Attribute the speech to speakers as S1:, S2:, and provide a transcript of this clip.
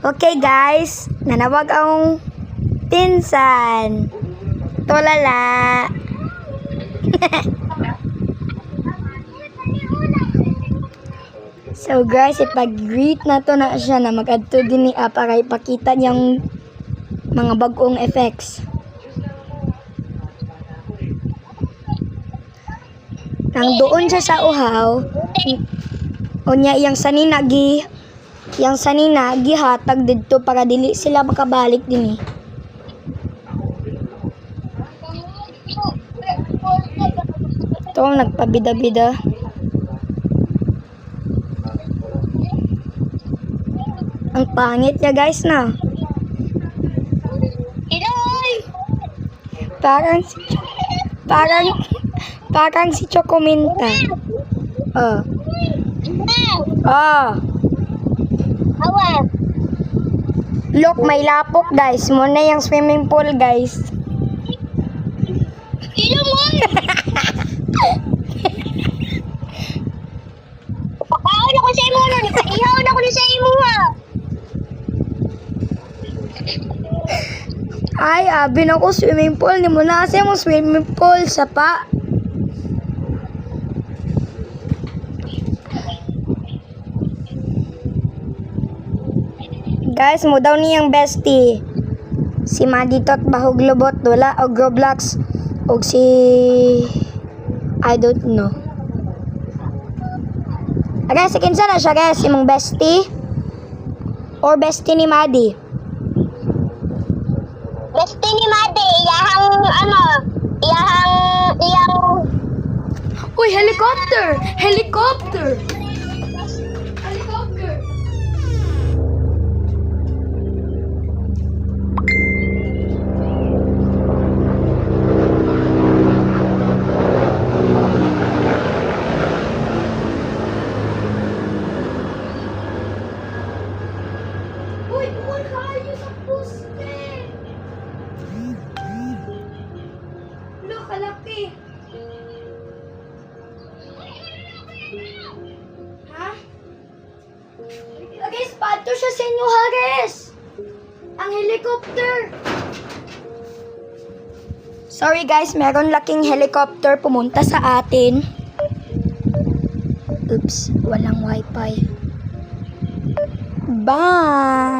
S1: Okay guys, nanawag ang pinsan. Tulala. So guys, ipag-greet na to na siya na mag-adto din ni para ipakita niyang mga bagong effects. Nang doon siya sa uhaw, unya iyang sanina gihatag didto para dili sila makabalik dinhi. Ito nagpabida-bida. Ang pangit niya guys na. Parang si Chocominta. Look, may lapok guys. Muna yung swimming pool guys.
S2: Pakaon ako sa imo na. Ihaw na ko sa imo ha.
S1: Ay, abi na ko swimming pool. Ni mo na kasi mo swimming pool sa pa. Guys, mo daw niyang bestie. Si Maditot Bahog Lobot, wala og Roblox og si I don't know. Guys, kinsa na siya guys, imong bestie? Or bestie ni Madi?
S2: Bestie ni Madi, iyang
S1: Uy, helicopter! Helicopter! Uy, doon kayo sa poste! Look, kalaki! Ha? Lagay spato siya sa inyo, Hares! Ang helicopter! Sorry guys, meron laking helicopter pumunta sa atin. Oops, walang wifi. Bye!